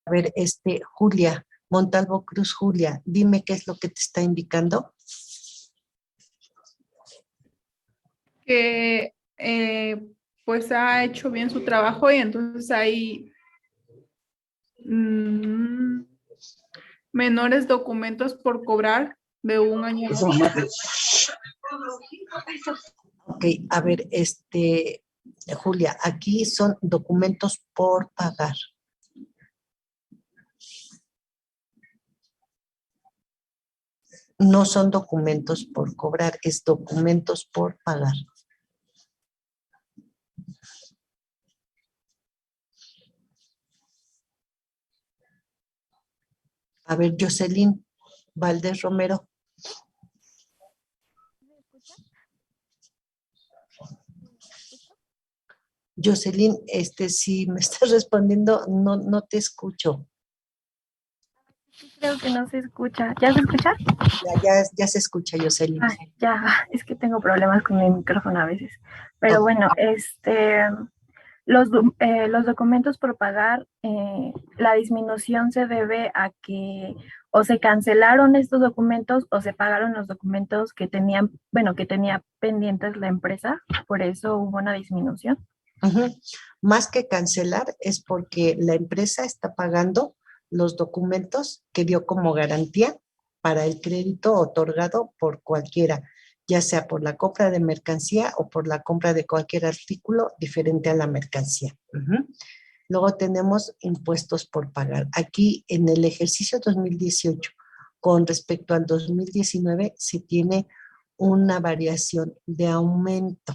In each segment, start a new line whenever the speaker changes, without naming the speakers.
ver, Julia, Montalvo Cruz, Julia, dime qué es lo que te está indicando.
Que pues ha hecho bien su trabajo y entonces hay menores documentos por cobrar de un año a otro.
Ok, a ver, Julia, aquí son documentos por pagar. No son documentos por cobrar, es documentos por pagar. A ver, Jocelyn Valdés Romero. Jocelyn, si me estás respondiendo, no te escucho.
Creo que no se escucha. ¿Ya se escucha?
Ya se escucha, Jocelyn.
Ya, es que tengo problemas con mi micrófono a veces. Pero bueno, los documentos por pagar, la disminución se debe a que o se cancelaron estos documentos o se pagaron los documentos que tenían, que tenía pendientes la empresa, por eso hubo una disminución.
Más que cancelar es porque la empresa está pagando los documentos que dio como garantía para el crédito otorgado por cualquiera, ya sea por la compra de mercancía o por la compra de cualquier artículo diferente a la mercancía. Luego tenemos impuestos por pagar. Aquí en el ejercicio 2018, con respecto al 2019, se tiene una variación de aumento.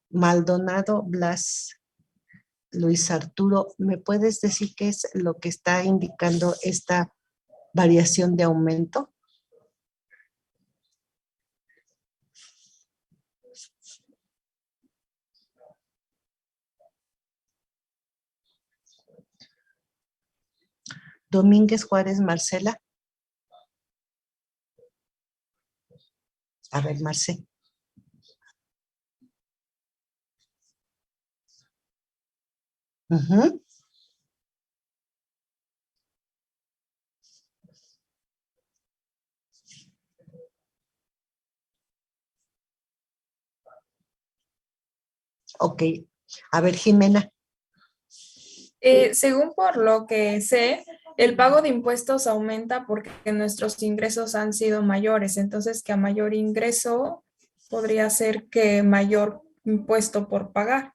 Maldonado Blas, Luis Arturo, ¿me puedes decir qué es lo que está indicando esta variación de aumento? Domínguez Juárez Marcela. A ver, Marce. Ok. A ver, Jimena.
Según por lo que sé, el pago de impuestos aumenta porque nuestros ingresos han sido mayores, entonces que a mayor ingreso podría ser que mayor impuesto por pagar.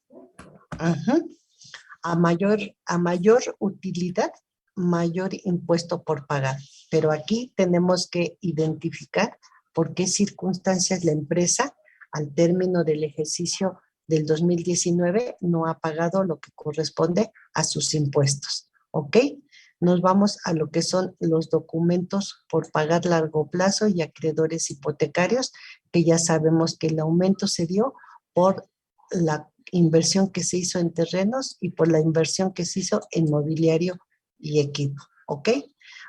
A mayor utilidad, mayor impuesto por pagar. Pero aquí tenemos que identificar por qué circunstancias la empresa, al término del ejercicio del 2019, no ha pagado lo que corresponde a sus impuestos. ¿Ok? Nos vamos a lo que son los documentos por pagar largo plazo y acreedores hipotecarios, que ya sabemos que el aumento se dio por la inversión que se hizo en terrenos y por la inversión que se hizo en mobiliario y equipo. ¿Ok?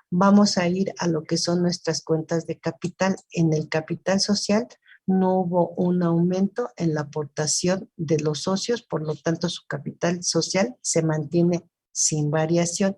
Vamos a ir a lo que son nuestras cuentas de capital. En el capital social no hubo un aumento en la aportación de los socios, por lo tanto su capital social se mantiene sin variación.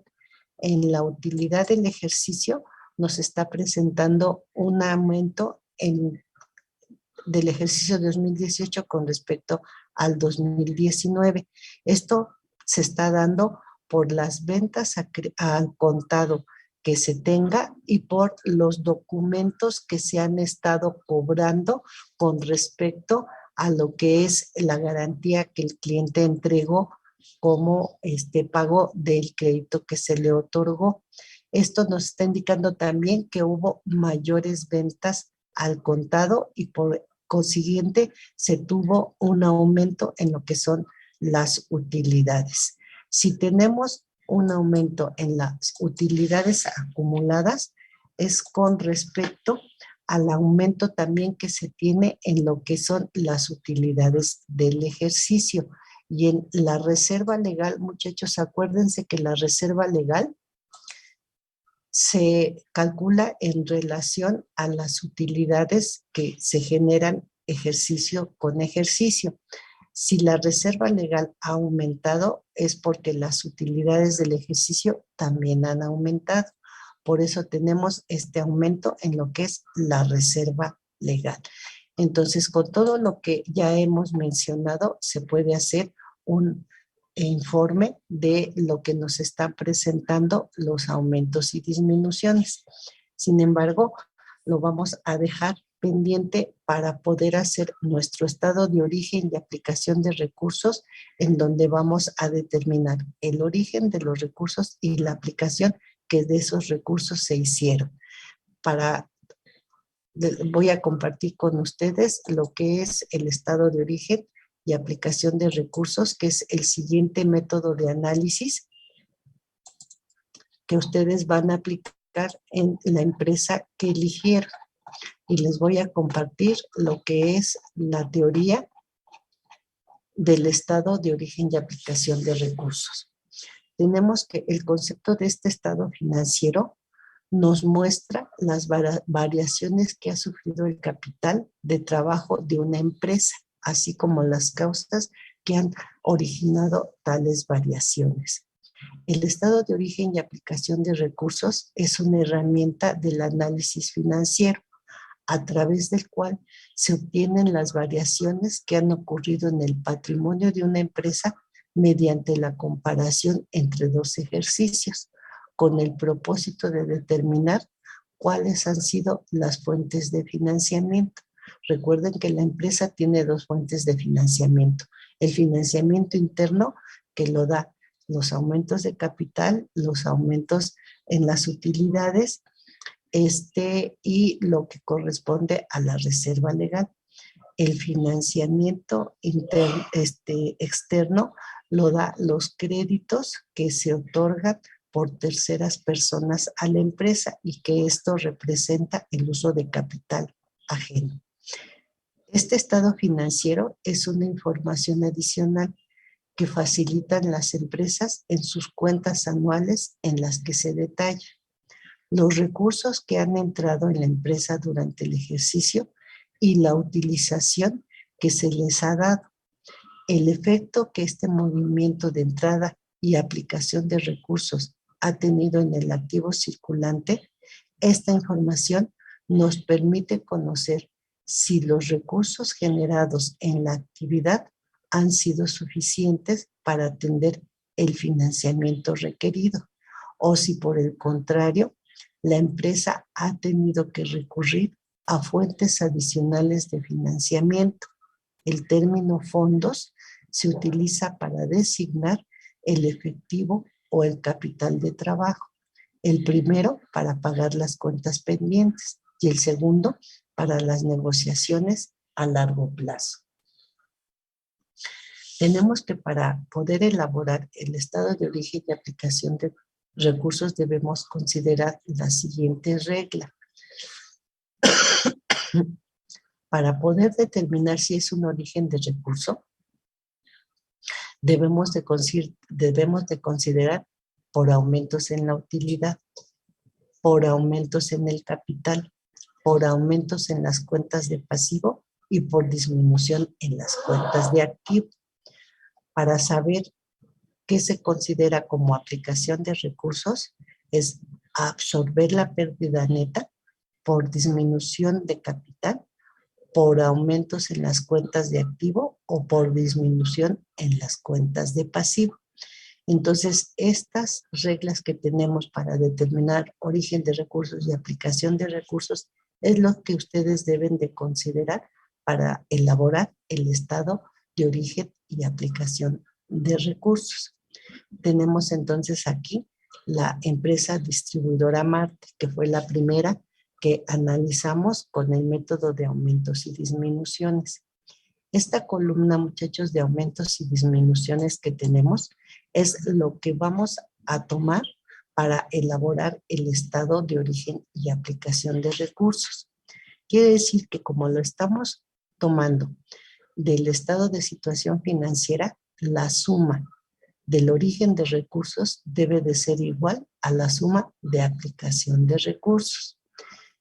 En la utilidad del ejercicio nos está presentando un aumento del ejercicio 2018 con respecto al 2019. Esto se está dando por las ventas al contado que se tenga y por los documentos que se han estado cobrando con respecto a lo que es la garantía que el cliente entregó como pago del crédito que se le otorgó. Esto nos está indicando también que hubo mayores ventas al contado y por consiguiente se tuvo un aumento en lo que son las utilidades. Si tenemos un aumento en las utilidades acumuladas, es con respecto al aumento también que se tiene en lo que son las utilidades del ejercicio. Y en la reserva legal, muchachos, acuérdense que la reserva legal se calcula en relación a las utilidades que se generan ejercicio con ejercicio. Si la reserva legal ha aumentado, es porque las utilidades del ejercicio también han aumentado. Por eso tenemos este aumento en lo que es la reserva legal. Entonces, con todo lo que ya hemos mencionado, se puede hacer un informe de lo que nos están presentando los aumentos y disminuciones. Sin embargo, lo vamos a dejar pendiente para poder hacer nuestro estado de origen y aplicación de recursos, en donde vamos a determinar el origen de los recursos y la aplicación que de esos recursos se hicieron. Voy a compartir con ustedes lo que es el estado de origen y aplicación de recursos, que es el siguiente método de análisis que ustedes van a aplicar en la empresa que eligieron. Y les voy a compartir lo que es la teoría del estado de origen y aplicación de recursos. Tenemos que el concepto de este estado financiero nos muestra las variaciones que ha sufrido el capital de trabajo de una empresa, así como las causas que han originado tales variaciones. El estado de origen y aplicación de recursos es una herramienta del análisis financiero, a través del cual se obtienen las variaciones que han ocurrido en el patrimonio de una empresa mediante la comparación entre dos ejercicios, con el propósito de determinar cuáles han sido las fuentes de financiamiento. Recuerden que la empresa tiene dos fuentes de financiamiento: el financiamiento interno, que lo da los aumentos de capital, los aumentos en las utilidades, y lo que corresponde a la reserva legal. El financiamiento externo lo da los créditos que se otorgan por terceras personas a la empresa y que esto representa el uso de capital ajeno. Este estado financiero es una información adicional que facilitan las empresas en sus cuentas anuales, en las que se detalla los recursos que han entrado en la empresa durante el ejercicio y la utilización que se les ha dado, el efecto que este movimiento de entrada y aplicación de recursos ha tenido en el activo circulante. Esta información nos permite conocer si los recursos generados en la actividad han sido suficientes para atender el financiamiento requerido, o si por el contrario, la empresa ha tenido que recurrir a fuentes adicionales de financiamiento. El término fondos se utiliza para designar el efectivo o el capital de trabajo. El primero para pagar las cuentas pendientes y el segundo para las negociaciones a largo plazo. Tenemos que, para poder elaborar el estado de origen y aplicación de recursos, debemos considerar la siguiente regla. Para poder determinar si es un origen de recurso, debemos de considerar por aumentos en la utilidad, por aumentos en el capital, por aumentos en las cuentas de pasivo y por disminución en las cuentas de activo. Para saber qué se considera como aplicación de recursos, es absorber la pérdida neta por disminución de capital, por aumentos en las cuentas de activo o por disminución en las cuentas de pasivo. Entonces, estas reglas que tenemos para determinar origen de recursos y aplicación de recursos es lo que ustedes deben de considerar para elaborar el estado de origen y aplicación de recursos. Tenemos entonces aquí la empresa distribuidora Marte, que fue la primera que analizamos con el método de aumentos y disminuciones. Esta columna, muchachos, de aumentos y disminuciones que tenemos es lo que vamos a tomar para elaborar el estado de origen y aplicación de recursos. Quiere decir que como lo estamos tomando del estado de situación financiera, la suma del origen de recursos debe de ser igual a la suma de aplicación de recursos.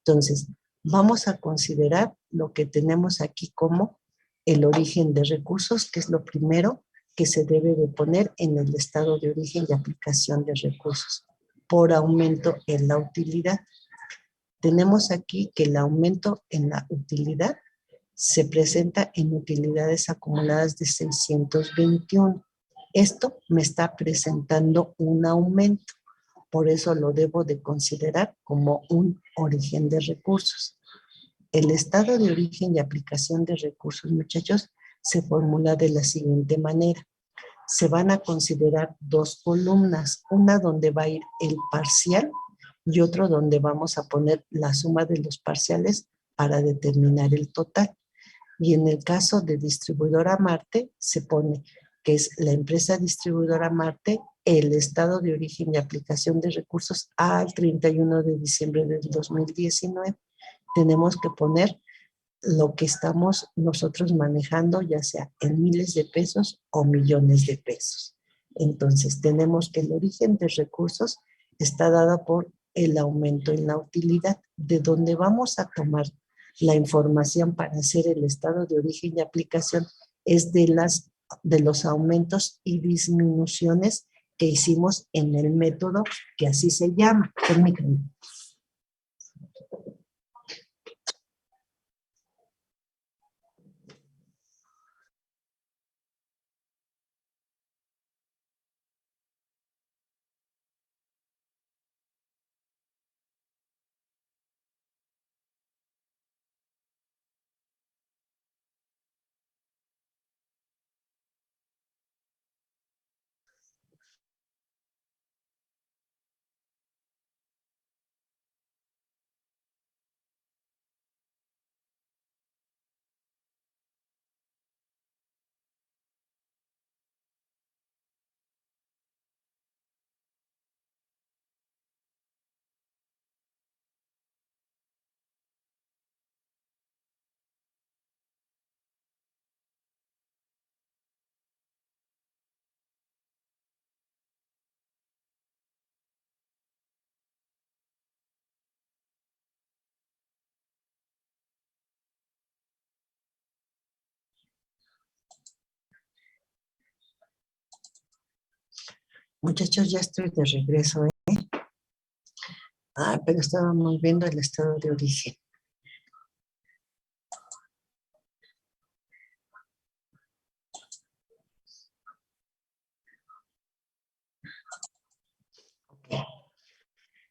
Entonces, vamos a considerar lo que tenemos aquí como el origen de recursos, que es lo primero que se debe de poner en el estado de origen y aplicación de recursos, por aumento en la utilidad. Tenemos aquí que el aumento en la utilidad se presenta en utilidades acumuladas de 621. Esto me está presentando un aumento, por eso lo debo de considerar como un origen de recursos. El estado de origen y aplicación de recursos, muchachos, se formula de la siguiente manera. Se van a considerar dos columnas, una donde va a ir el parcial y otro donde vamos a poner la suma de los parciales para determinar el total. Y en el caso de Distribuidora Marte, se pone que es la empresa distribuidora Marte, el estado de origen y aplicación de recursos al 31 de diciembre del 2019. Tenemos que poner lo que estamos nosotros manejando, ya sea en miles de pesos o millones de pesos. Entonces, tenemos que el origen de recursos está dado por el aumento en la utilidad, de donde vamos a tomar la información para hacer el estado de origen y aplicación es de los aumentos y disminuciones que hicimos en el método que así se llama. Permítanme. Muchachos, ya estoy de regreso, ¿eh? Pero estábamos viendo el estado de origen.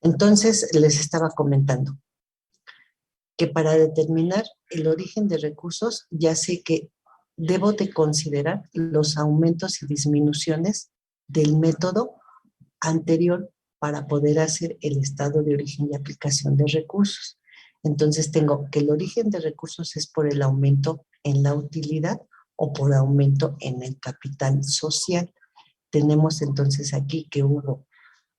Entonces, les estaba comentando que para determinar el origen de recursos, ya sé que debo de considerar los aumentos y disminuciones del método anterior para poder hacer el estado de origen y aplicación de recursos. Entonces tengo que el origen de recursos es por el aumento en la utilidad o por aumento en el capital social. Tenemos entonces aquí que hubo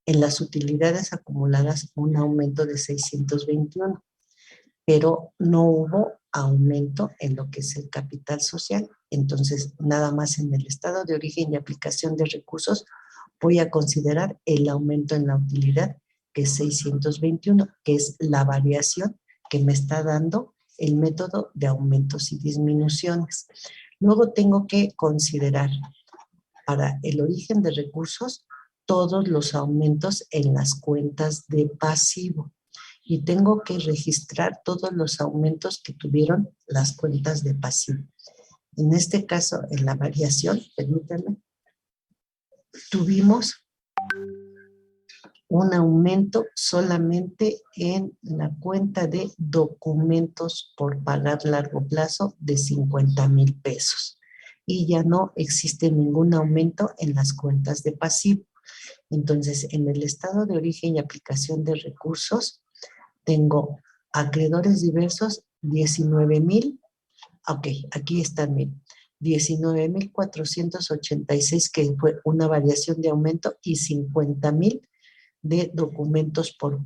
en las utilidades acumuladas un aumento de 621, pero no hubo aumento en lo que es el capital social. Entonces, nada más en el estado de origen y aplicación de recursos voy a considerar el aumento en la utilidad, que es 621, que es la variación que me está dando el método de aumentos y disminuciones. Luego tengo que considerar para el origen de recursos todos los aumentos en las cuentas de pasivo y tengo que registrar todos los aumentos que tuvieron las cuentas de pasivo. En este caso, en la variación, permítanme, tuvimos un aumento solamente en la cuenta de documentos por pagar largo plazo de 50,000 pesos. Y ya no existe ningún aumento en las cuentas de pasivo. Entonces, en el estado de origen y aplicación de recursos, tengo acreedores diversos, 19,000. Ok, aquí están, miren. 19,486, que fue una variación de aumento, y 50,000 de documentos por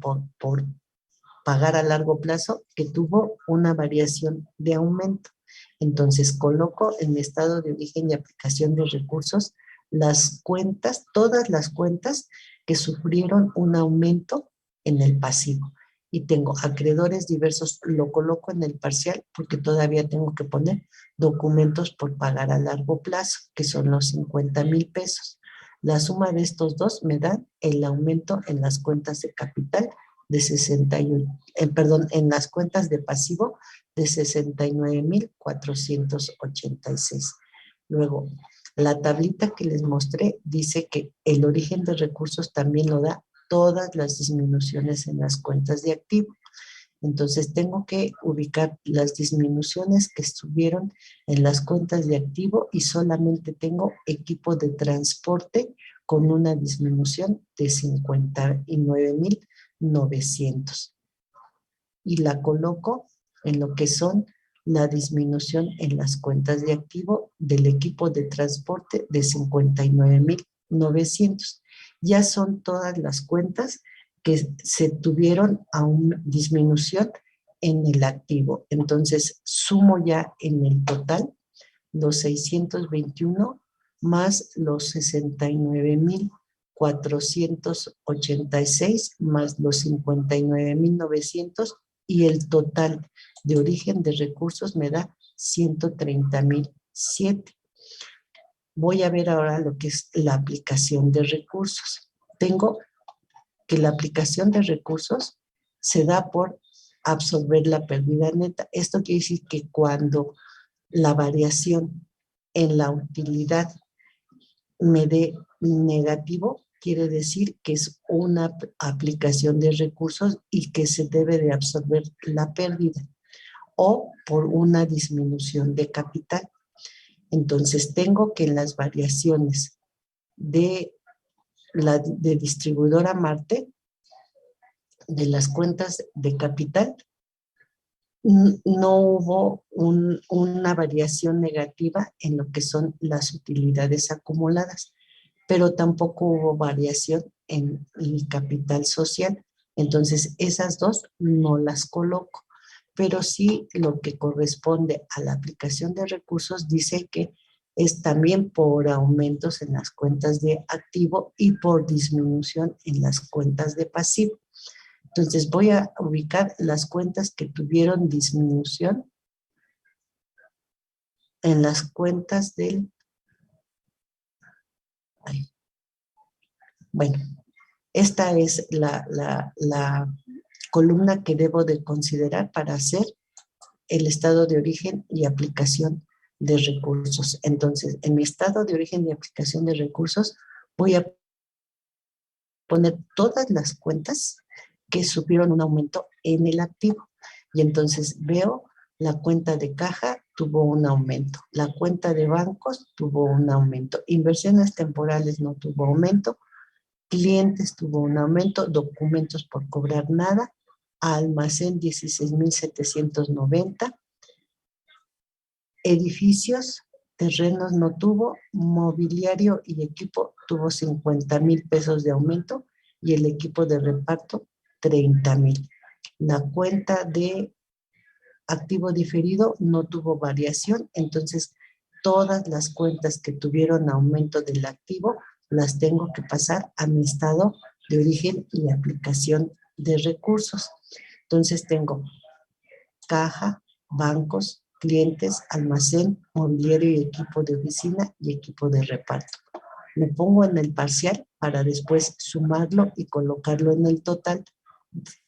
pagar a largo plazo, que tuvo una variación de aumento. Entonces, coloco en mi estado de origen y aplicación de recursos las cuentas, todas las cuentas que sufrieron un aumento en el pasivo. y tengo acreedores diversos, lo coloco en el parcial porque todavía tengo que poner documentos por pagar a largo plazo, que son los 50,000 pesos. La suma de estos dos me da el aumento en las cuentas de capital de 61, perdón, en las cuentas de pasivo de 69,486. Luego, la tablita que les mostré dice que el origen de recursos también lo da todas las disminuciones en las cuentas de activo. Entonces tengo que ubicar las disminuciones que estuvieron en las cuentas de activo y solamente tengo equipo de transporte con una disminución de 59,900. Y la coloco en lo que son la disminución en las cuentas de activo del equipo de transporte de 59,900. Ya son todas las cuentas que se tuvieron a una disminución en el activo. Entonces, sumo ya en el total los 621 más los 69,486 más los 59,900 y el total de origen de recursos me da 130,007. Voy a ver ahora lo que es la aplicación de recursos. Tengo que la aplicación de recursos se da por absorber la pérdida neta. Esto quiere decir que cuando la variación en la utilidad me dé negativo, quiere decir que es una aplicación de recursos y que se debe de absorber la pérdida o por una disminución de capital. Entonces tengo que en las variaciones de distribuidora Marte, de las cuentas de capital, no hubo una variación negativa en lo que son las utilidades acumuladas, pero tampoco hubo variación en el capital social. Entonces, esas dos no las coloco, pero sí lo que corresponde a la aplicación de recursos dice que es también por aumentos en las cuentas de activo y por disminución en las cuentas de pasivo. Entonces voy a ubicar las cuentas que tuvieron disminución en las cuentas del... Bueno, esta es la columna que debo de considerar para hacer el estado de origen y aplicación de recursos. Entonces, en mi estado de origen y aplicación de recursos voy a poner todas las cuentas que sufrieron un aumento en el activo. Y entonces veo la cuenta de caja tuvo un aumento, la cuenta de bancos tuvo un aumento, inversiones temporales no tuvo aumento, clientes tuvo un aumento, documentos por cobrar nada, almacén 16,790, edificios, terrenos no tuvo, mobiliario y equipo tuvo 50,000 pesos de aumento y el equipo de reparto 30,000. La cuenta de activo diferido no tuvo variación, entonces todas las cuentas que tuvieron aumento del activo las tengo que pasar a mi estado de origen y aplicación de recursos. Entonces tengo caja, bancos, clientes, almacén, mobiliario y equipo de oficina y equipo de reparto. Me pongo en el parcial para después sumarlo y colocarlo en el total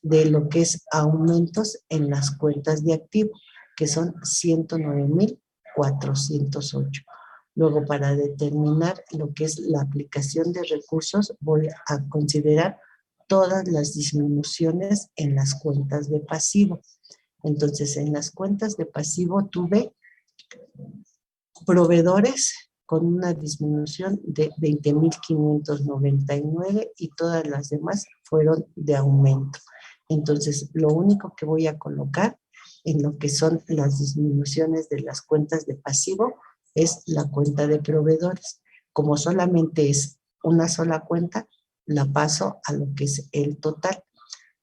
de lo que es aumentos en las cuentas de activo, que son 109,408. Luego, para determinar lo que es la aplicación de recursos, voy a considerar todas las disminuciones en las cuentas de pasivo. Entonces, en las cuentas de pasivo tuve proveedores con una disminución de 20,599 y todas las demás fueron de aumento. Entonces, lo único que voy a colocar en lo que son las disminuciones de las cuentas de pasivo es la cuenta de proveedores. Como solamente es una sola cuenta, la paso a lo que es el total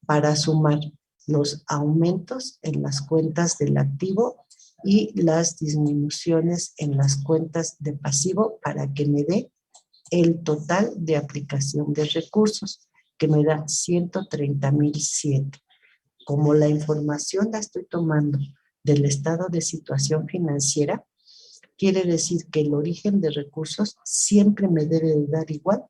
para sumar los aumentos en las cuentas del activo y las disminuciones en las cuentas de pasivo para que me dé el total de aplicación de recursos, que me da 130,007. como la información la estoy tomando del estado de situación financiera, quiere decir que el origen de recursos siempre me debe de dar igual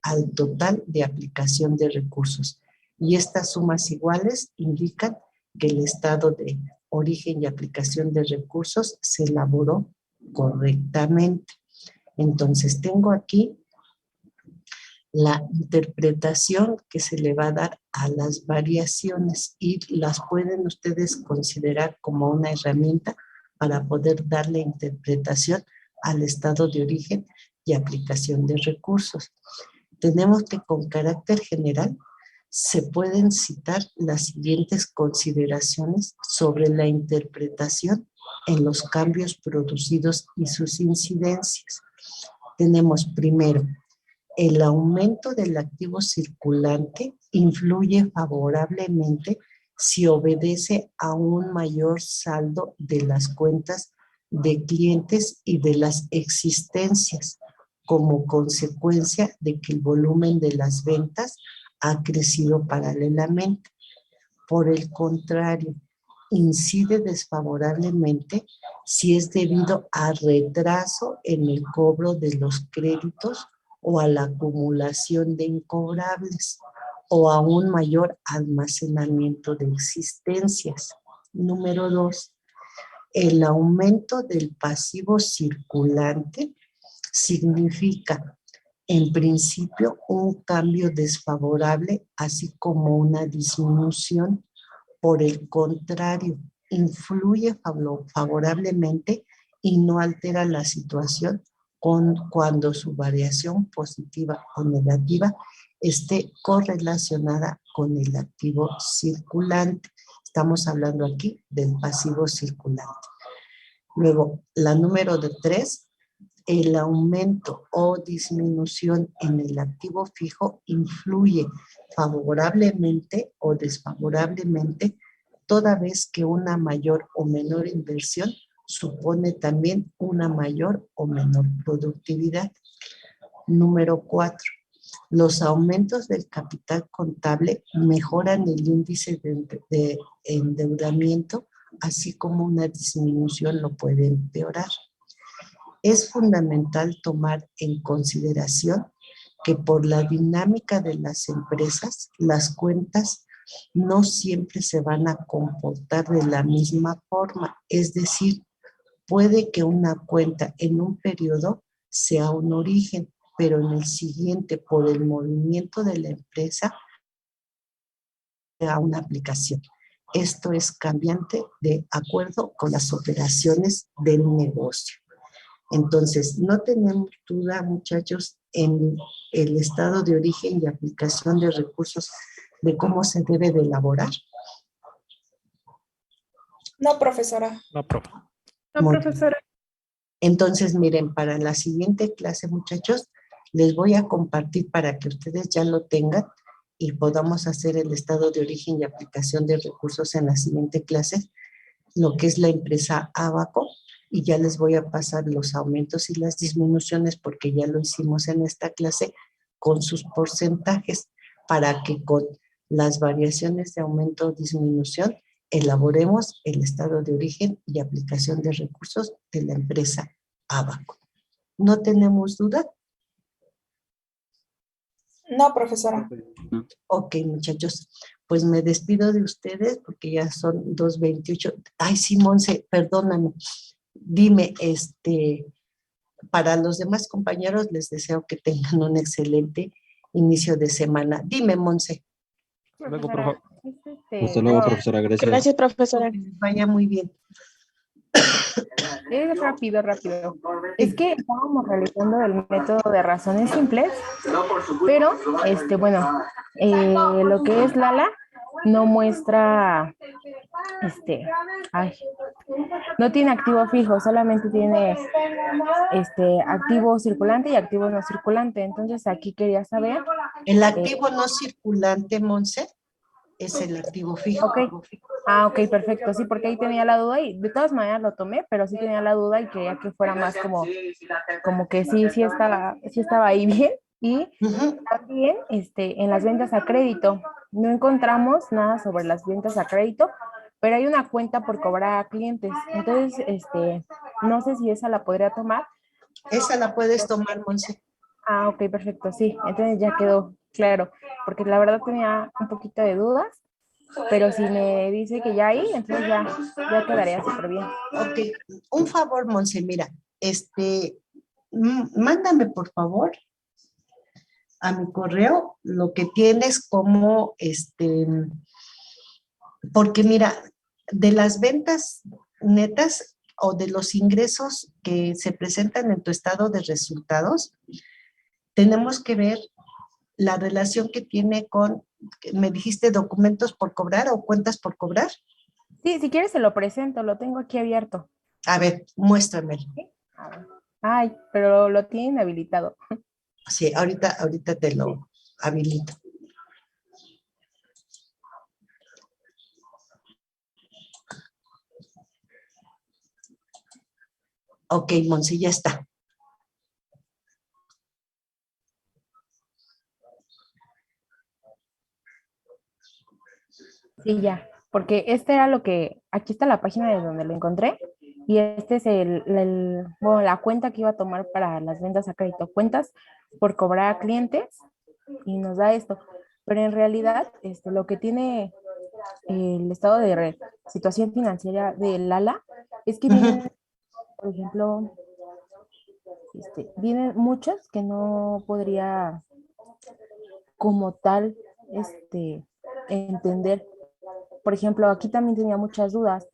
al total de aplicación de recursos. Y estas sumas iguales indican que el estado de origen y aplicación de recursos se elaboró correctamente. Entonces tengo aquí la interpretación que se le va a dar a las variaciones y las pueden ustedes considerar como una herramienta para poder darle interpretación al estado de origen y aplicación de recursos. Tenemos que con carácter general se pueden citar las siguientes consideraciones sobre la interpretación en los cambios producidos y sus incidencias. Tenemos primero, el aumento del activo circulante influye favorablemente si obedece a un mayor saldo de las cuentas de clientes y de las existencias, como consecuencia de que el volumen de las ventas ha crecido paralelamente. Por el contrario, incide desfavorablemente si es debido a retraso en el cobro de los créditos o a la acumulación de incobrables o a un mayor almacenamiento de existencias. Número 2, el aumento del pasivo circulante significa, en principio, un cambio desfavorable, así como una disminución. Por el contrario, influye favorablemente y no altera la situación cuando su variación positiva o negativa esté correlacionada con el activo circulante. Estamos hablando aquí del pasivo circulante. Luego, la número 3, el aumento o disminución en el activo fijo influye favorablemente o desfavorablemente toda vez que una mayor o menor inversión supone también una mayor o menor productividad. Número 4. Los aumentos del capital contable mejoran el índice de endeudamiento, así como una disminución lo puede empeorar. Es fundamental tomar en consideración que por la dinámica de las empresas, las cuentas no siempre se van a comportar de la misma forma. Es decir, puede que una cuenta en un periodo sea un origen, pero en el siguiente, por el movimiento de la empresa, sea una aplicación. Esto es cambiante de acuerdo con las operaciones del negocio. Entonces, no tenemos duda, muchachos, en el estado de origen y aplicación de recursos de cómo se debe de elaborar.
No, profesora.
No, profe.
No,
Muy
profesora.
Entonces, miren, para la siguiente clase, muchachos, les voy a compartir para que ustedes ya lo tengan y podamos hacer el estado de origen y aplicación de recursos en la siguiente clase, lo que es la empresa Abaco, y ya les voy a pasar los aumentos y las disminuciones porque ya lo hicimos en esta clase con sus porcentajes para que con las variaciones de aumento o disminución elaboremos el estado de origen y aplicación de recursos de la empresa Abaco. ¿No tenemos duda?
No, profesora.
Ok, muchachos, pues me despido de ustedes porque ya son 2:28. Ay, sí, Monse, perdóname. Dime, para los demás compañeros les deseo que tengan un excelente inicio de semana. Dime, Monse.
Luego, profe.
Hasta luego, profesora. Gracias.
Gracias, profesora.
Que les vaya muy bien.
Es rápido. Es que estábamos realizando el método de razones simples, pero, lo que es Lala no muestra, no tiene activo fijo, solamente tiene, activo circulante y activo no circulante. Entonces, aquí quería saber.
El activo no circulante, Monse, es el activo fijo.
Ok. Ok, perfecto. Sí, porque ahí tenía la duda y de todas maneras lo tomé, pero sí tenía la duda y quería que fuera más como que sí estaba ahí bien. Y también en las ventas a crédito, no encontramos nada sobre las ventas a crédito, pero hay una cuenta por cobrar a clientes. Entonces, no sé si esa la podría tomar.
Esa la puedes tomar, Monse.
Ah, ok, perfecto, sí. Entonces ya quedó claro, porque la verdad tenía un poquito de dudas, pero si me dice que ya hay, entonces ya quedaría súper bien.
Ok, un favor, Monse, mira, mándame por favor a mi correo lo que tienes como, porque mira, de las ventas netas o de los ingresos que se presentan en tu estado de resultados, tenemos que ver la relación que tiene con, me dijiste, documentos por cobrar o cuentas por cobrar.
Sí, si quieres se lo presento, lo tengo aquí abierto.
A ver, muéstramelo.
A ver. Ay, pero lo tienen habilitado.
Sí, ahorita te lo habilito. Ok, Monse, ya está.
Sí, ya, porque este era lo que, aquí está la página de donde lo encontré y este es bueno, la cuenta que iba a tomar para las ventas a crédito, cuentas por cobrar a clientes y nos da esto. Pero en realidad, lo que tiene el estado de situación financiera de Lala es que vienen, por ejemplo, vienen muchas que no podría como tal, entender. Por ejemplo, aquí también tenía muchas dudas.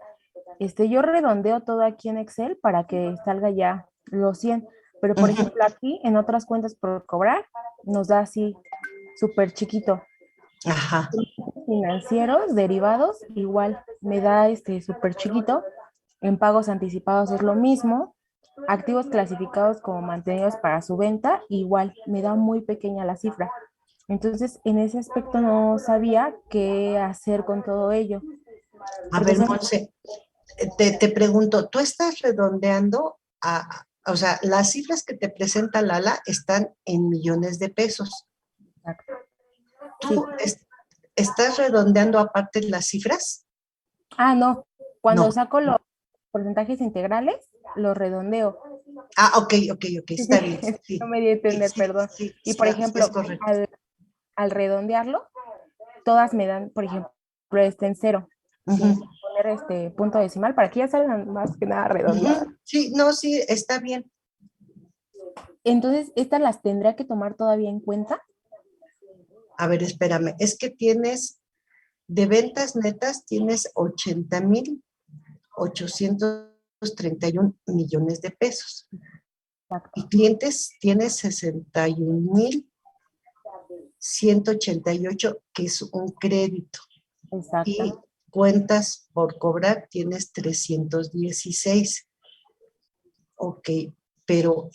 Yo redondeo todo aquí en Excel para que salga ya los 100, pero por ejemplo aquí en otras cuentas por cobrar nos da así súper chiquito.
Ajá.
Financieros, derivados, igual me da súper chiquito. En pagos anticipados es lo mismo. Activos clasificados como mantenidos para su venta, igual me da muy pequeña la cifra. Entonces, en ese aspecto no sabía qué hacer con todo ello.
A
Porque
ver, Monse, te pregunto, ¿tú estás redondeando o sea, las cifras que te presenta Lala están en millones de pesos? ¿Tú estás redondeando aparte las cifras?
Ah, no. Cuando
No.
saco los porcentajes integrales, los redondeo.
Ah, ok, está bien.
No
Sí,
me di a entender,
sí,
perdón.
sí,
Y
sí,
por
es
ejemplo,
correcto.
al redondearlo, todas me dan, por ejemplo, en cero, sin poner punto decimal, para que ya salgan más que nada redondeadas.
Sí, no, sí, está bien.
Entonces, ¿estas las tendrá que tomar todavía en cuenta?
A ver, espérame, es que tienes, de ventas netas, tienes 80,831 millones de pesos.
Exacto.
Y clientes tienes 61,188, que es un crédito.
Exacto.
Y cuentas por cobrar tienes 316. Ok, pero